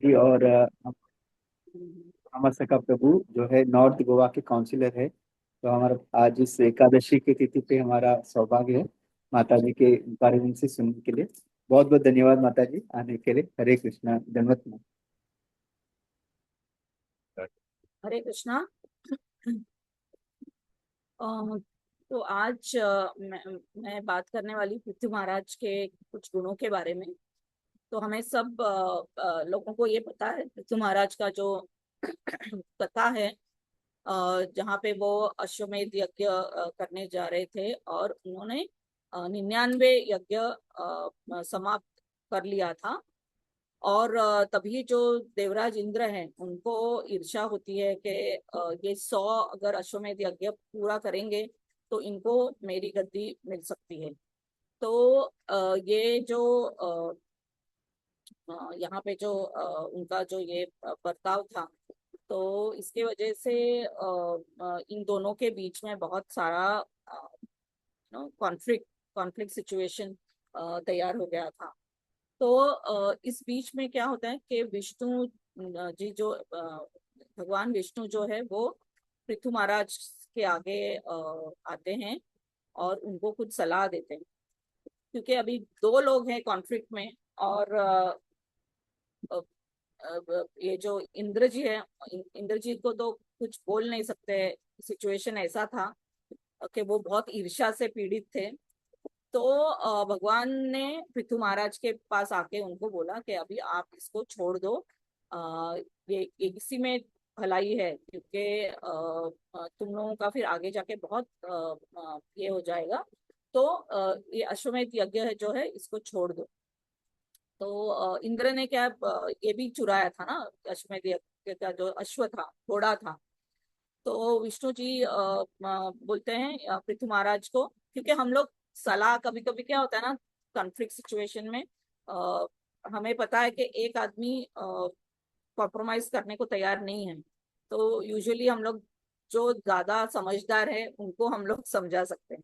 जी। और हमारे सका प्रभु जो है नॉर्थ गोवा के काउंसिलर है। तो हमारा आज इस एकादशी की तिथि पे हमारा सौभाग्य है माता जी के बारे में उनसे सुनने के लिए। बहुत बहुत धन्यवाद माता जी आने के लिए। हरे कृष्णा दंडवत नमः। हरे कृष्णा। अ, तो आज मैं बात करने वाली पृथ्वी महाराज के कुछ गुणों के बारे में। तो हमें सब लोगों को ये पता है पृथ्वी महाराज का जो कथा है, जहाँ पे वो अश्वमेध यज्ञ करने जा रहे थे और उन्होंने 99 यज्ञ समाप्त कर लिया था। और तभी जो देवराज इंद्र हैं उनको ईर्ष्या होती है कि ये 100 अगर अश्वमेध यज्ञ पूरा करेंगे तो इनको मेरी गद्दी मिल सकती है। तो ये जो यहाँ पे जो उनका जो ये बर्ताव था, तो इसके वजह से इन दोनों के बीच में बहुत सारा कॉन्फ्लिक्ट कॉन्फ्लिक्ट सिचुएशन तैयार हो गया था। तो इस बीच में क्या होता है कि विष्णु जी जो भगवान विष्णु जो है वो पृथु महाराज के आगे आते हैं और उनको कुछ सलाह देते हैं, क्योंकि अभी दो लोग हैं कॉन्फ्लिक्ट में। और अ, ये जो इंद्र जी है, इंद्र जी को तो कुछ बोल नहीं सकते। सिचुएशन ऐसा था कि वो बहुत ईर्ष्या से पीड़ित थे। तो भगवान ने पृथु महाराज के पास आके उनको बोला कि अभी आप इसको छोड़ दो। ये इसी में भलाई है, क्योंकि तुम लोगों का फिर आगे जाके बहुत ये हो जाएगा। तो ये अश्वमेध यज्ञ है जो है इसको छोड़ दो। तो इंद्र ने क्या ये भी चुराया था ना, अश्वमेध यज्ञ का जो अश्व था, घोड़ा था। तो विष्णु जी बोलते हैं पृथु महाराज को, क्योंकि हम लोग सलाह कभी कभी क्या होता है ना, कॉन्फ्लिक्ट सिचुएशन में हमें पता है कि एक आदमी कॉम्प्रोमाइज करने को तैयार नहीं है। तो यूजुअली हम लोग जो ज्यादा समझदार है उनको हम लोग समझा सकते हैं।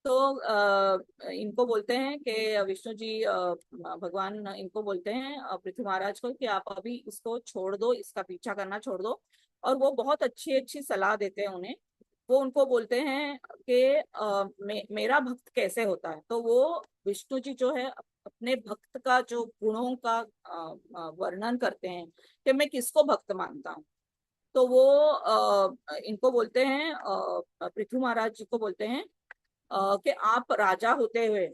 तो इनको बोलते हैं कि विष्णु जी भगवान इनको बोलते हैं पृथ्वी महाराज को कि आप अभी इसको छोड़ दो, इसका पीछा करना छोड़ दो। और वो बहुत अच्छी अच्छी सलाह देते हैं उन्हें। वो उनको बोलते हैं कि मेरा भक्त कैसे होता है। तो वो विष्णु जी जो है अपने भक्त का जो गुणों का वर्णन करते हैं कि मैं किसको भक्त मानता हूँ। तो वो इनको बोलते हैं, पृथ्वी महाराज जी को बोलते हैं कि आप राजा होते हुए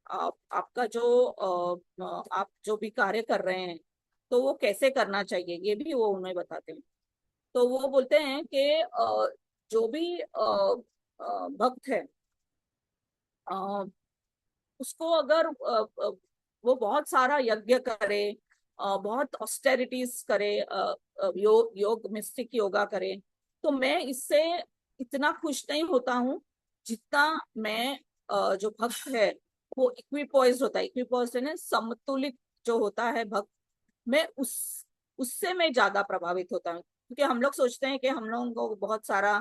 आपका जो आप जो भी कार्य कर रहे हैं तो वो कैसे करना चाहिए ये भी वो उन्हें बताते हैं। तो वो बोलते हैं कि जो भी भक्त है, अ, उसको अगर वो बहुत सारा यज्ञ करे, बहुत ऑस्टेरिटीज करे, योग मिस्टिक योगा करे, तो मैं इससे इतना खुश नहीं होता हूँ जितना मैं जो भक्त है वो इक्विपोइज्ड होता है। इक्विपोइज्ड है ना, समतुलित जो होता है भक्त, मैं उससे मैं ज्यादा प्रभावित होता हूँ। क्योंकि हम लोग सोचते हैं कि हम लोगों को बहुत सारा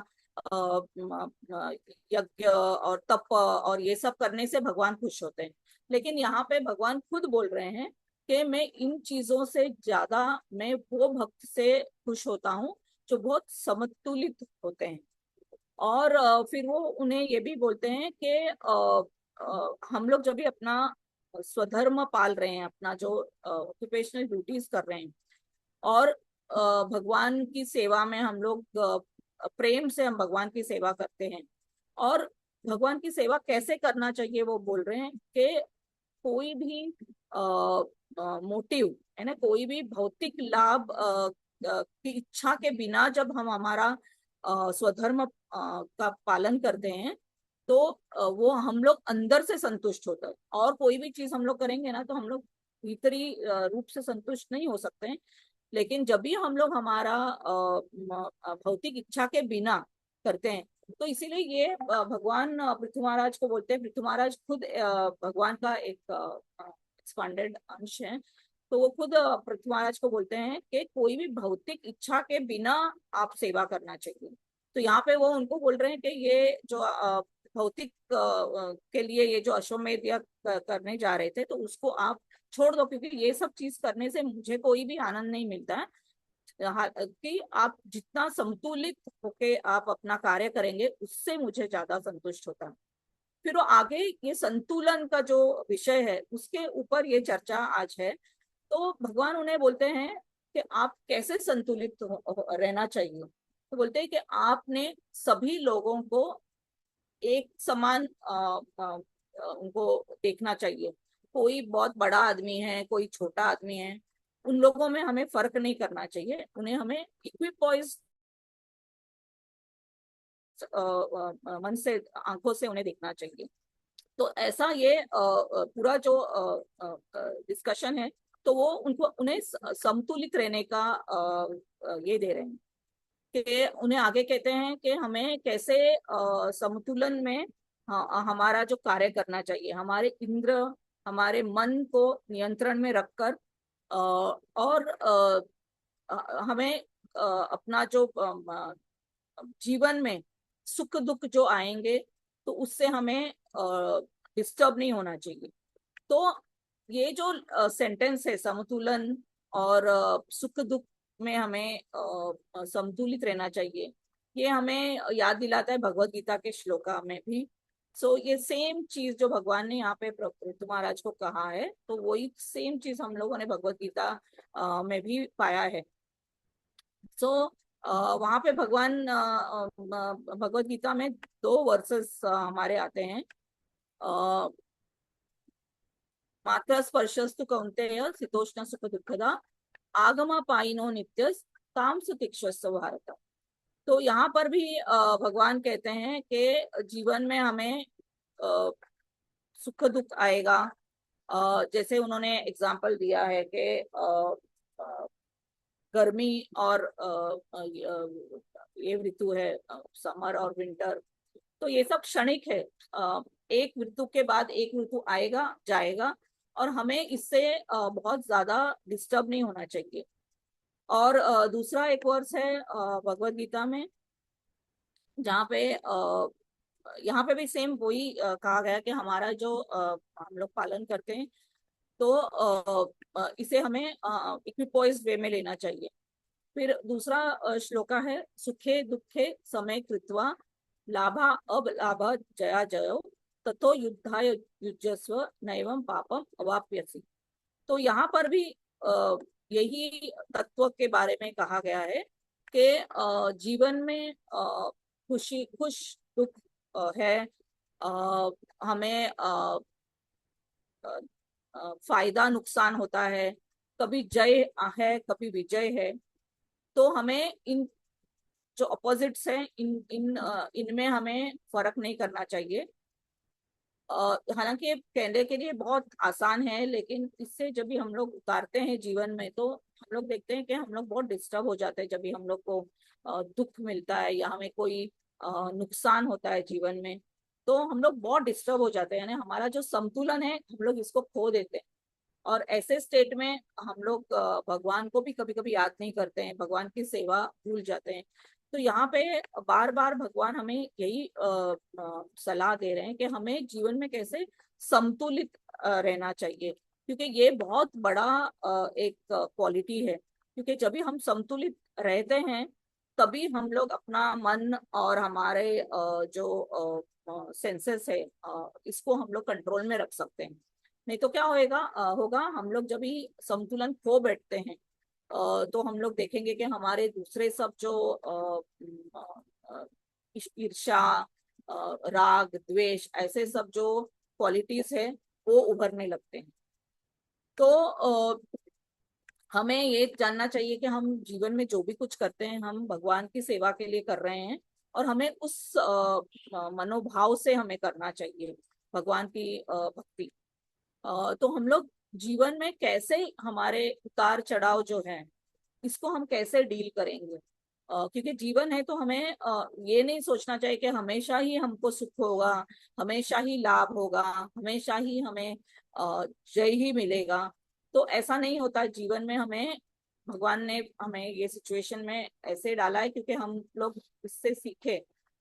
यज्ञ और तप और ये सब करने से भगवान खुश होते हैं। लेकिन यहाँ पे भगवान खुद बोल रहे हैं कि मैं इन चीजों से ज्यादा मैं वो भक्त से खुश होता हूँ जो बहुत समतुलित होते हैं। और फिर वो उन्हें ये भी बोलते हैं कि हम लोग जब भी अपना स्वधर्म पाल रहे हैं, अपना जो ऑक्यूपेशनल ड्यूटीज कर रहे हैं और भगवान की सेवा में हम लोग प्रेम से हम भगवान की सेवा करते हैं। और भगवान की सेवा कैसे करना चाहिए वो बोल रहे हैं कि कोई भी मोटिव है ना, कोई भी भौतिक लाभ की इच्छा के बिना जब हम हमारा स्वधर्म का पालन करते हैं तो वो हम लोग अंदर से संतुष्ट होता है। और कोई भी चीज हम लोग करेंगे ना तो हम लोग भीतरी रूप से संतुष्ट नहीं हो सकते हैं। लेकिन जब भी हम लोग हमारा भौतिक इच्छा के बिना करते हैं, तो इसीलिए ये भगवान पृथ्वी महाराज को बोलते हैं। पृथ्वी महाराज खुद भगवान का एक एक्सपांडेड अंश है। तो वो खुद पृथ्वी महाराज को बोलते हैं कि कोई भी भौतिक इच्छा के बिना आप सेवा करना चाहिए। तो यहाँ पे वो उनको बोल रहे हैं कि ये जो भौतिक के लिए ये जो अश्वमेध यज्ञ करने जा रहे थे तो उसको आप छोड़ दो, क्योंकि ये सब चीज करने से मुझे कोई भी आनंद नहीं मिलता है। कि आप जितना संतुलित होके आप अपना कार्य करेंगे, उससे मुझे ज्यादा संतुष्ट होता है। फिर वो आगे ये संतुलन का जो विषय है उसके ऊपर ये चर्चा आज है। तो भगवान उन्हें बोलते हैं कि आप कैसे संतुलित रहना चाहिए। तो बोलते हैं कि आपने सभी लोगों को एक समान उनको देखना चाहिए। कोई बहुत बड़ा आदमी है, कोई छोटा आदमी है, उन लोगों में हमें फर्क नहीं करना चाहिए। उन्हें हमें इक्विपॉइज मन से, आंखों से उन्हें देखना चाहिए। तो ऐसा ये पूरा जो डिस्कशन है, तो वो उनको उन्हें संतुलित रहने का ये दे रहे हैं कि उन्हें आगे कहते हैं कि हमें कैसे संतुलन में हमारा जो कार्य करना चाहिए, हमारे इंद्र, हमारे मन को नियंत्रण में रखकर, और हमें अपना जो जीवन में सुख दुख जो आएंगे तो उससे हमें डिस्टर्ब नहीं होना चाहिए। तो ये जो सेंटेंस है, समतुलन और सुख दुख में हमें संतुलित रहना चाहिए, ये हमें याद दिलाता है भगवत गीता के श्लोका में भी। सो ये सेम चीज जो भगवान ने यहाँ पे पृथु महाराज को कहा है, तो वही सेम चीज हम लोगों ने भगवत गीता में भी पाया है। सो वहां पे भगवान भगवत गीता में दो वर्सेस हमारे आते हैं। मात्र स्पर्शस्तु कौन्तेय शीतोष्ण सुख दुखदा आगमा पाइनो नित्य काम सुतिक्षस्व भारत। तो यहाँ पर भी भगवान कहते हैं कि जीवन में हमें सुख दुख आएगा। जैसे उन्होंने एग्जाम्पल दिया है कि गर्मी और ये ऋतु है, समर और विंटर, तो ये सब क्षणिक है। एक ऋतु के बाद एक ऋतु आएगा जाएगा, और हमें इससे बहुत ज्यादा डिस्टर्ब नहीं होना चाहिए। और दूसरा एक वर्स है भगवत गीता में, जहाँ पे यहाँ पे भी सेम वही कहा गया कि हमारा जो हम लोग पालन करते हैं, तो इसे हमें इक्विपॉइज वे में लेना चाहिए। फिर दूसरा श्लोका है, सुखे दुखे समय कृत्वा लाभा अब लाभा जया जयो तथो युद्धाय युज्यस्व नैवं पापम अवाप्यसि। तो यहाँ पर भी यही तत्व के बारे में कहा गया है कि जीवन में खुश दुख है। हमें फायदा नुकसान होता है, कभी जय है कभी विजय है। तो हमें इन जो अपोजिट्स हैं, इनमें हमें फर्क नहीं करना चाहिए। हालांकि ये कहने के लिए बहुत आसान है, लेकिन इससे जब भी हम लोग उतारते हैं जीवन में, तो हम लोग देखते हैं कि हम लोग बहुत डिस्टर्ब हो जाते हैं। जब भी हम लोग को दुख मिलता है या हमें कोई नुकसान होता है जीवन में, तो हम लोग बहुत डिस्टर्ब हो जाते हैं, यानी हमारा जो संतुलन है हम लोग इसको खो देते हैं। और ऐसे स्टेट में हम लोग भगवान को भी कभी कभी याद नहीं करते हैं, भगवान की सेवा भूल जाते हैं। तो यहाँ पे बार बार भगवान हमें यही सलाह दे रहे हैं कि हमें जीवन में कैसे संतुलित रहना चाहिए, क्योंकि ये बहुत बड़ा एक क्वालिटी है। क्योंकि जब भी हम संतुलित रहते हैं, तभी हम लोग अपना मन और हमारे जो सेंसेस है, इसको हम लोग कंट्रोल में रख सकते हैं। नहीं तो क्या होगा हम लोग जब भी संतुलन खो बैठते हैं, तो हम लोग देखेंगे कि हमारे दूसरे सब जो ईर्ष्या, राग द्वेष, ऐसे सब जो क्वालिटीज है वो उभरने लगते हैं। तो हमें ये जानना चाहिए कि हम जीवन में जो भी कुछ करते हैं, हम भगवान की सेवा के लिए कर रहे हैं, और हमें उस मनोभाव से हमें करना चाहिए भगवान की भक्ति। तो हम लोग जीवन में कैसे हमारे उतार चढ़ाव जो है, इसको हम कैसे डील करेंगे। क्योंकि जीवन है तो हमें ये नहीं सोचना चाहिए कि हमेशा ही हमको सुख होगा, हमेशा ही लाभ होगा, हमेशा ही हमें जय ही मिलेगा। तो ऐसा नहीं होता जीवन में। हमें भगवान ने हमें ये सिचुएशन में ऐसे डाला है क्योंकि हम लोग इससे सीखे।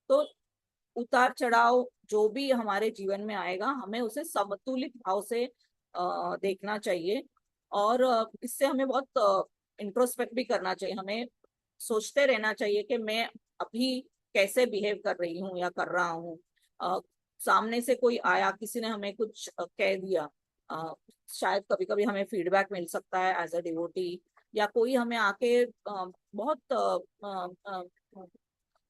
तो उतार चढ़ाव जो भी हमारे जीवन में आएगा, हमें उसे समतुलित भाव से देखना चाहिए। और इससे हमें बहुत इंट्रोस्पेक्ट भी करना चाहिए। हमें सोचते रहना चाहिए कि मैं अभी कैसे बिहेव कर रही हूँ या कर रहा हूँ। अ, सामने से कोई आया, किसी ने हमें कुछ कह दिया, शायद कभी कभी हमें फीडबैक मिल सकता है एज अ डिवोटी, या कोई हमें आके बहुत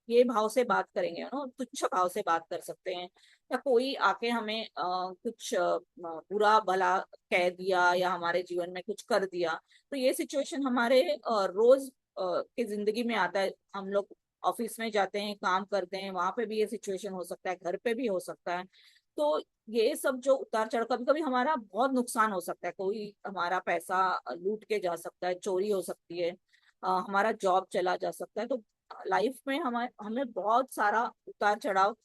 ये भाव से बात करेंगे ना, तुच्छ भाव से बात कर सकते हैं। या कोई आके हमें कुछ बुरा भला कह दिया या हमारे जीवन में कुछ कर दिया, तो ये सिचुएशन हमारे रोज की जिंदगी में आता है। हम लोग ऑफिस में जाते हैं, काम करते हैं, वहां पे भी ये सिचुएशन हो सकता है, घर पे भी हो सकता है। तो ये सब जो उतार चढ़ाव, कभी कभी हमारा बहुत नुकसान हो सकता है, कोई हमारा पैसा लूट के जा सकता है, चोरी हो सकती है, हमारा जॉब चला जा सकता है। तो लाइफ में हमें हमें बहुत सारा उतार चढ़ाव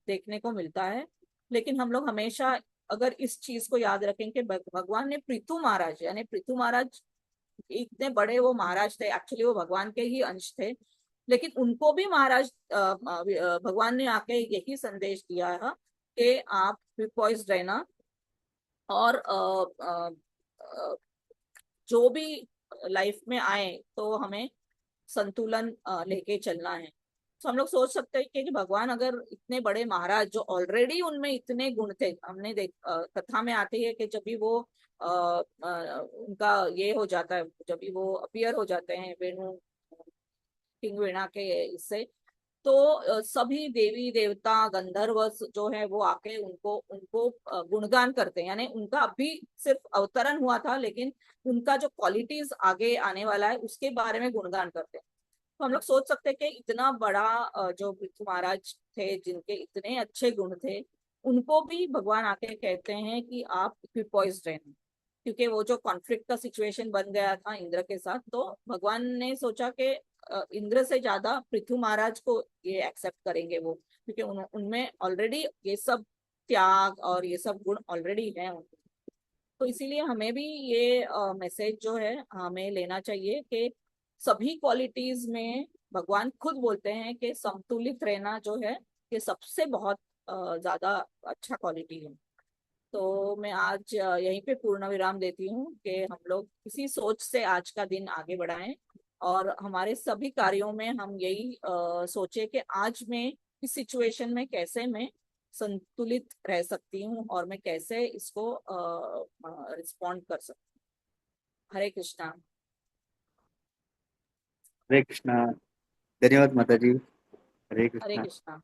देखने को मिलता है। लेकिन हम लोग हमेशा अगर इस चीज को याद रखें कि भगवान ने पृथु महाराज, यानी पृथु महाराज इतने बड़े वो महाराज थे, एक्चुअली वो भगवान के ही अंश थे, लेकिन उनको भी महाराज भगवान ने आके यही संदेश दिया है कि आप पोइज्ड रहना, और जो भी लाइफ में आए तो हमें संतुलन लेके चलना है। तो हम लोग सोच सकते हैं कि भगवान अगर इतने बड़े महाराज जो ऑलरेडी उनमें इतने गुण थे, हमने कथा में आती है कि जब भी वो उनका ये हो जाता है, जब भी वो अपीयर हो जाते हैं वेणु किंग वीणा के इससे, तो सभी देवी देवता गंधर्व जो है वो आके उनको उनको गुणगान करते हैं। यानी उनका अभी सिर्फ अवतरण हुआ था, लेकिन उनका जो क्वालिटीज आगे आने वाला है उसके बारे में गुणगान करते हैं। तो हम लोग सोच सकते हैं कि इतना बड़ा जो पृथ्वी महाराज थे, जिनके इतने अच्छे गुण थे, उनको भी भगवान आके कहते हैं कि आप इक्विपॉइज्ड रहना। क्योंकि वो जो कॉन्फ्लिक्ट का सिचुएशन बन गया था इंद्र के साथ, तो भगवान ने सोचा कि इंद्र से ज्यादा पृथु महाराज को ये एक्सेप्ट करेंगे वो, क्योंकि उनमें ऑलरेडी ये सब त्याग और ये सब गुण ऑलरेडी है उनमें। तो इसीलिए हमें भी ये मैसेज जो है हमें लेना चाहिए कि सभी क्वालिटीज में भगवान खुद बोलते हैं कि संतुलित रहना जो है ये सबसे बहुत ज्यादा अच्छा क्वालिटी है। तो मैं आज यहीं पे पूर्ण विराम देती हूँ कि हम लोग इसी सोच से आज का दिन आगे बढ़ाएं, और हमारे सभी कार्यों में हम यही सोचे कि आज मैं इस सिचुएशन में कैसे मैं संतुलित रह सकती हूँ और मैं कैसे इसको रिस्पॉन्ड कर सकती हूँ। हरे कृष्णा। हरे कृष्णा। धन्यवाद माता जी। हरे हरे कृष्णा। कृष्णा।